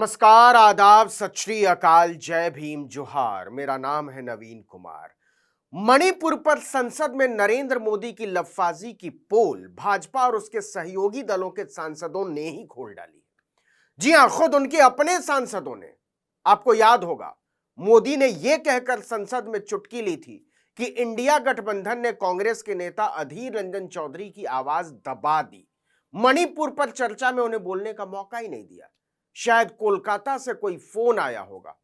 नमस्कार, आदाब, सत श्री अकाल, जय भीम, जोहार। मेरा नाम है नवीन कुमार। मणिपुर पर संसद में नरेंद्र मोदी की लफाजी की पोल भाजपा और उसके सहयोगी दलों के सांसदों ने ही खोल डाली। जी हां, खुद उनके अपने सांसदों ने। आपको याद होगा, मोदी ने यह कहकर संसद में चुटकी ली थी कि इंडिया गठबंधन ने कांग्रेस के नेता अधीर रंजन चौधरी की आवाज दबा दी। मणिपुर पर चर्चा में उन्हें बोलने का मौका ही नहीं दिया। शायद कोलकाता से कोई फोन आया होगा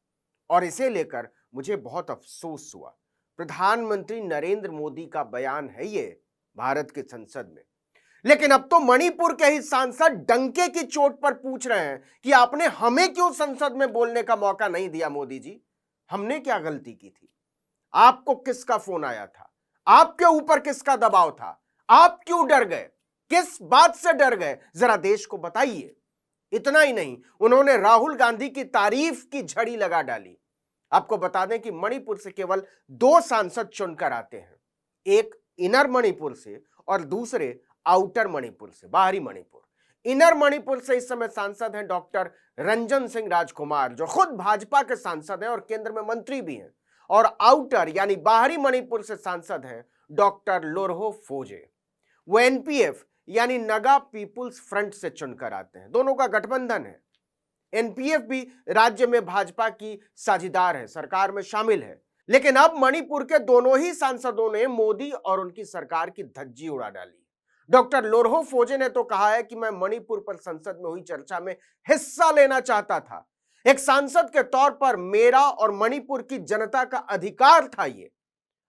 और इसे लेकर मुझे बहुत अफसोस हुआ। प्रधानमंत्री नरेंद्र मोदी का बयान है ये भारत की संसद में। लेकिन अब तो मणिपुर के ही सांसद डंके की चोट पर पूछ रहे हैं कि आपने हमें क्यों संसद में बोलने का मौका नहीं दिया। मोदी जी, हमने क्या गलती की थी? आपको किसका फोन आया था? आपके ऊपर किसका दबाव था? आप क्यों डर गए? किस बात से डर गए? जरा देश को बताइए। इतना ही नहीं, उन्होंने राहुल गांधी की तारीफ की झड़ी लगा डाली। आपको बता दें कि मणिपुर से केवल 2 सांसद चुनकर आते हैं, एक इनर मणिपुर से और दूसरे आउटर मणिपुर से, बाहरी मणिपुर। इनर मणिपुर से इस समय सांसद हैं डॉक्टर रंजन सिंह राजकुमार, जो खुद भाजपा के सांसद हैं और केंद्र में मंत्री भी हैं। और आउटर यानी बाहरी मणिपुर से सांसद हैं डॉक्टर लोरहो फोजे। वो एनपीएफ यानी नगा पीपुल्स फ्रंट से चुनकर आते हैं। दोनों का गठबंधन है। एनपीएफ भी राज्य में भाजपा की साझीदार है, सरकार में शामिल है। लेकिन अब मणिपुर के दोनों ही सांसदों ने मोदी और उनकी सरकार की धज्जी उड़ा डाली। डॉक्टर लोरहो फोजे ने तो कहा है कि मैं मणिपुर पर संसद में हुई चर्चा में हिस्सा लेना चाहता था। एक सांसद के तौर पर मेरा और मणिपुर की जनता का अधिकार था ये।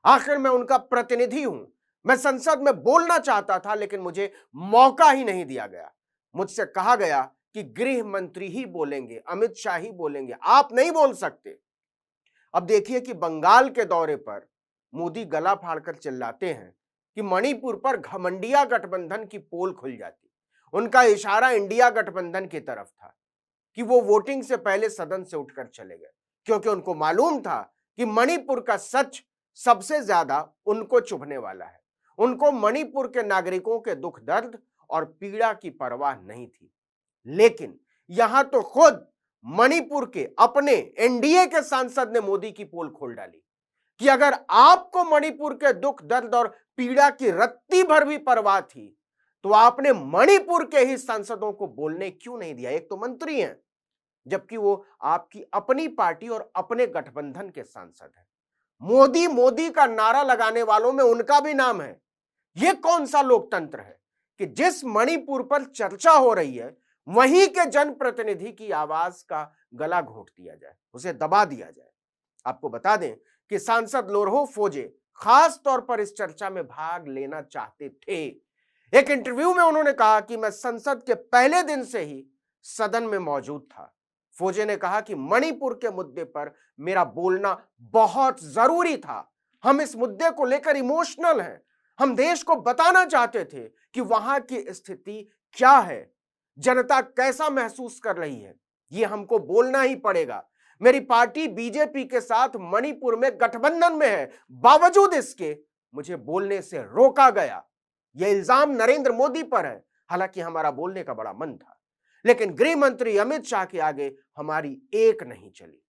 आखिर मैं उनका प्रतिनिधि हूं। मैं संसद में बोलना चाहता था, लेकिन मुझे मौका ही नहीं दिया गया। मुझसे कहा गया कि गृह मंत्री ही बोलेंगे, अमित शाह ही बोलेंगे, आप नहीं बोल सकते। अब देखिए कि बंगाल के दौरे पर मोदी गला फाड़कर चिल्लाते हैं कि मणिपुर पर घमंडिया गठबंधन की पोल खुल जाती। उनका इशारा इंडिया गठबंधन की तरफ था कि वो वोटिंग से पहले सदन से उठकर चले गए, क्योंकि उनको मालूम था कि मणिपुर का सच सबसे ज्यादा उनको चुभने वाला है। उनको मणिपुर के नागरिकों के दुख दर्द और पीड़ा की परवाह नहीं थी। लेकिन यहां तो खुद मणिपुर के अपने एनडीए के सांसद ने मोदी की पोल खोल डाली कि अगर आपको मणिपुर के दुख दर्द और पीड़ा की रत्ती भर भी परवाह थी, तो आपने मणिपुर के ही सांसदों को बोलने क्यों नहीं दिया? एक तो मंत्री हैं, जबकि वो आपकी अपनी पार्टी और अपने गठबंधन के सांसद हैं। मोदी मोदी का नारा लगाने वालों में उनका भी नाम है। यह कौन सा लोकतंत्र है कि जिस मणिपुर पर चर्चा हो रही है, वहीं के जनप्रतिनिधि की आवाज का गला घोंट दिया जाए, उसे दबा दिया जाए। आपको बता दें कि सांसद लोरहो फोजे खास तौर पर इस चर्चा में भाग लेना चाहते थे। एक इंटरव्यू में उन्होंने कहा कि मैं संसद के पहले दिन से ही सदन में मौजूद था। फोजे ने कहा कि मणिपुर के मुद्दे पर मेरा बोलना बहुत जरूरी था। हम इस मुद्दे को लेकर इमोशनल हैं। हम देश को बताना चाहते थे कि वहां की स्थिति क्या है, जनता कैसा महसूस कर रही है। ये हमको बोलना ही पड़ेगा। मेरी पार्टी बीजेपी के साथ मणिपुर में गठबंधन में है, बावजूद इसके मुझे बोलने से रोका गया। यह इल्जाम नरेंद्र मोदी पर है। हालांकि हमारा बोलने का बड़ा मन था, लेकिन गृह मंत्री अमित शाह के आगे हमारी एक नहीं चली।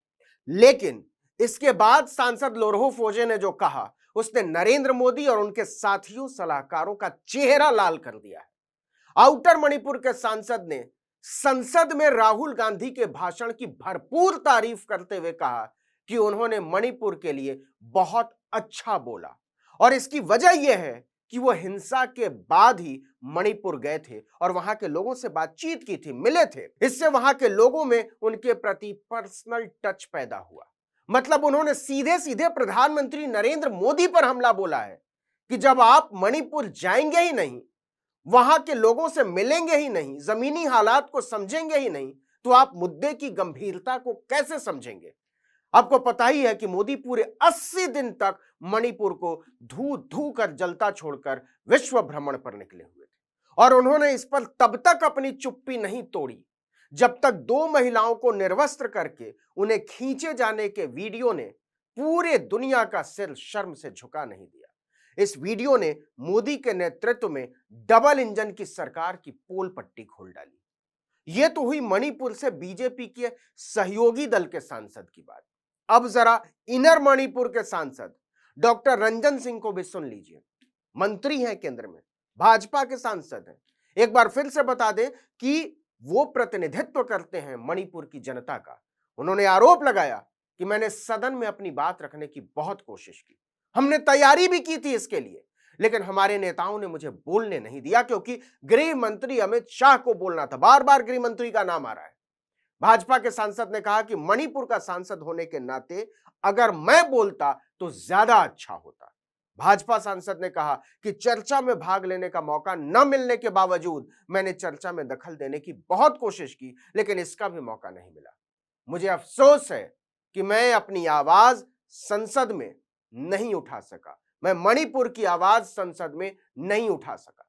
लेकिन इसके बाद सांसद लोरहो फोजे ने जो कहा, उसने नरेंद्र मोदी और उनके साथियों सलाहकारों का चेहरा लाल कर दिया है। आउटर मणिपुर के सांसद ने संसद में राहुल गांधी के भाषण की भरपूर तारीफ करते हुए कहा कि उन्होंने मणिपुर के लिए बहुत अच्छा बोला और इसकी वजह यह है कि वो हिंसा के बाद ही मणिपुर गए थे और वहां के लोगों से बातचीत की थी, मिले थे। इससे वहां के लोगों में उनके प्रति पर्सनल टच पैदा हुआ। मतलब उन्होंने सीधे सीधे प्रधानमंत्री नरेंद्र मोदी पर हमला बोला है कि जब आप मणिपुर जाएंगे ही नहीं, वहां के लोगों से मिलेंगे ही नहीं, जमीनी हालात को समझेंगे ही नहीं, तो आप मुद्दे की गंभीरता को कैसे समझेंगे? आपको पता ही है कि मोदी पूरे 80 दिन तक मणिपुर को धू धू कर जलता छोड़कर विश्व भ्रमण पर निकले हुए थे और उन्होंने इस पर तब तक अपनी चुप्पी नहीं तोड़ी जब तक 2 महिलाओं को निर्वस्त्र करके उन्हें खींचे जाने के वीडियो ने पूरे दुनिया का सिर शर्म से झुका नहीं दिया। इस वीडियो ने मोदी के नेतृत्व में डबल इंजन की सरकार की पोल पट्टी खोल डाली। यह तो हुई मणिपुर से बीजेपी के सहयोगी दल के सांसद की बात। अब जरा इनर मणिपुर के सांसद डॉक्टर रंजन सिंह को भी सुन लीजिए। मंत्री हैं केंद्र में, भाजपा के सांसद हैं। एक बार फिर से बता दें कि वो प्रतिनिधित्व करते हैं मणिपुर की जनता का। उन्होंने आरोप लगाया कि मैंने सदन में अपनी बात रखने की बहुत कोशिश की, हमने तैयारी भी की थी इसके लिए, लेकिन हमारे नेताओं ने मुझे बोलने नहीं दिया क्योंकि गृह मंत्री अमित शाह को बोलना था। बार बार गृह मंत्री का नाम आ रहा है। भाजपा के सांसद ने कहा कि मणिपुर का सांसद होने के नाते अगर मैं बोलता तो ज्यादा अच्छा होता। भाजपा सांसद ने कहा कि चर्चा में भाग लेने का मौका न मिलने के बावजूद मैंने चर्चा में दखल देने की बहुत कोशिश की, लेकिन इसका भी मौका नहीं मिला। मुझे अफसोस है कि मैं अपनी आवाज संसद में नहीं उठा सका, मैं मणिपुर की आवाज संसद में नहीं उठा सका।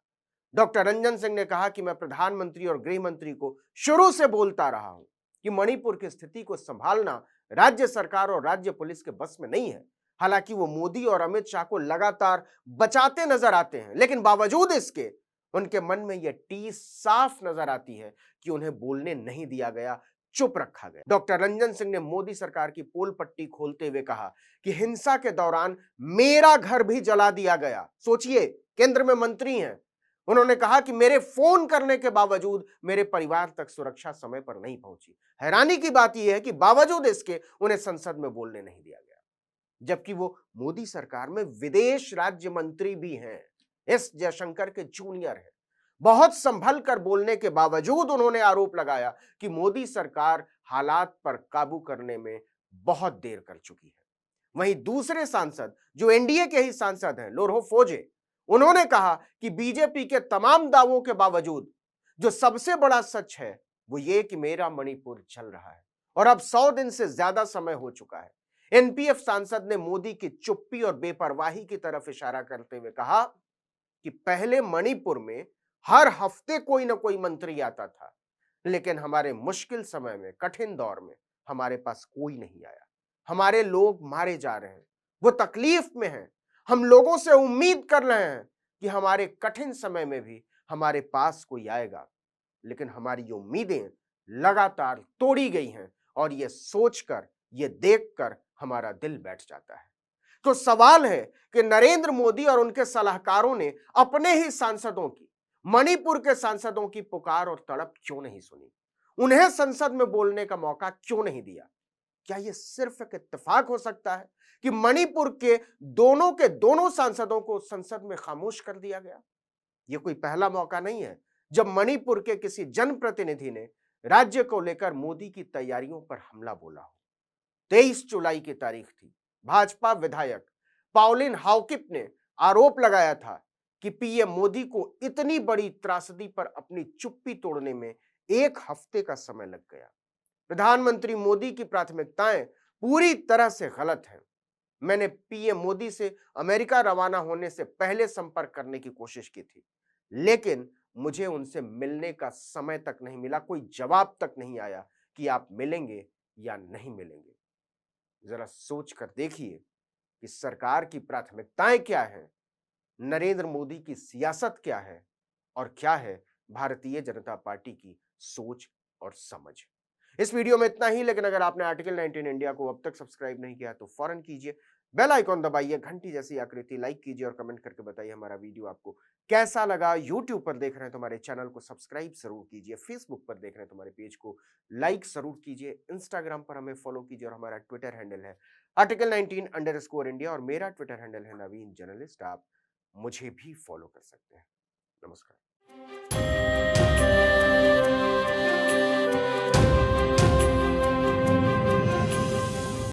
डॉक्टर रंजन सिंह ने कहा कि मैं प्रधानमंत्री और गृह मंत्री को शुरू से बोलता रहा हूं कि मणिपुर की स्थिति को संभालना राज्य सरकार और राज्य पुलिस के बस में नहीं है। हालांकि वो मोदी और अमित शाह को लगातार बचाते नजर आते हैं, लेकिन बावजूद इसके उनके मन में यह टीस साफ नजर आती है कि उन्हें बोलने नहीं दिया गया, चुप रखा गया। डॉक्टर रंजन सिंह ने मोदी सरकार की पोल पट्टी खोलते हुए कहा कि हिंसा के दौरान मेरा घर भी जला दिया गया। सोचिए, केंद्र में मंत्री हैं। उन्होंने कहा कि मेरे फोन करने के बावजूद मेरे परिवार तक सुरक्षा समय पर नहीं पहुंची। हैरानी की बात यह है कि बावजूद इसके उन्हें संसद में बोलने नहीं दिया गया, जबकि वो मोदी सरकार में विदेश राज्य मंत्री भी हैं, एस जयशंकर के जूनियर हैं। बहुत संभल कर बोलने के बावजूद उन्होंने आरोप लगाया कि मोदी सरकार हालात पर काबू करने में बहुत देर कर चुकी है। वहीं दूसरे सांसद जो एनडीए के ही सांसद हैं, लोरहो फोजे, उन्होंने कहा कि बीजेपी के तमाम दावों के बावजूद जो सबसे बड़ा सच है वो ये कि मेरा मणिपुर चल रहा है और अब 100 दिन से ज्यादा समय हो चुका है। एनपीएफ सांसद ने मोदी की चुप्पी और बेपरवाही की तरफ इशारा करते हुए कहा कि पहले मणिपुर में हर हफ्ते कोई ना कोई मंत्री आता था, लेकिन हमारे मुश्किल समय में, कठिन दौर में हमारे पास कोई नहीं आया। हमारे लोग मारे जा रहे हैं, वो तकलीफ में हैं। हम लोगों से उम्मीद कर रहे हैं कि हमारे कठिन समय में भी हमारे पास कोई आएगा, लेकिन हमारी ये उम्मीदें लगातार तोड़ी गई हैं और ये सोचकर, ये देखकर हमारा दिल बैठ जाता है। तो सवाल है कि नरेंद्र मोदी और उनके सलाहकारों ने अपने ही सांसदों की, मणिपुर के सांसदों की पुकार और तड़प क्यों नहीं सुनी? उन्हें संसद में बोलने का मौका क्यों नहीं दिया? क्या यह सिर्फ एक इत्तेफाक हो सकता है कि मणिपुर के दोनों सांसदों को संसद में खामोश कर दिया गया? यह कोई पहला मौका नहीं है जब मणिपुर के किसी जनप्रतिनिधि ने राज्य को लेकर मोदी की तैयारियों पर हमला बोला हो। 23 जुलाई की तारीख थी। भाजपा विधायक पाउलिन हाउकिप ने आरोप लगाया था कि पीएम मोदी को इतनी बड़ी त्रासदी पर अपनी चुप्पी तोड़ने में 1 हफ्ते का समय लग गया। प्रधानमंत्री मोदी की प्राथमिकताएं पूरी तरह से गलत हैं। मैंने पीएम मोदी से अमेरिका रवाना होने से पहले संपर्क करने की कोशिश की थी, लेकिन मुझे उनसे मिलने का समय तक नहीं मिला, कोई जवाब तक नहीं आया कि आप मिलेंगे या नहीं मिलेंगे। जरा सोच कर देखिए कि सरकार की प्राथमिकताएं क्या हैं, नरेंद्र मोदी की सियासत क्या है और क्या है भारतीय जनता पार्टी की सोच और समझ। इस वीडियो में इतना ही, लेकिन अगर आपने आर्टिकल 19 इंडिया को अब तक सब्सक्राइब नहीं किया तो फौरन कीजिए, बेल आइकॉन दबाइए, घंटी जैसी आकृति लाइक कीजिए और कमेंट करके बताइए हमारा वीडियो आपको कैसा लगा। यूट्यूब पर देख रहे हैं तो हमारे चैनल को सब्सक्राइब जरूर कीजिए, फेसबुक पर देख रहे हैं तो हमारे पेज को लाइक जरूर कीजिए, इंस्टाग्राम पर हमें फॉलो कीजिए और हमारा ट्विटर हैंडल है आर्टिकल 19_इंडिया और मेरा ट्विटर हैंडल है नवीन जर्नलिस्ट। आप मुझे भी फॉलो कर सकते हैं। नमस्कार।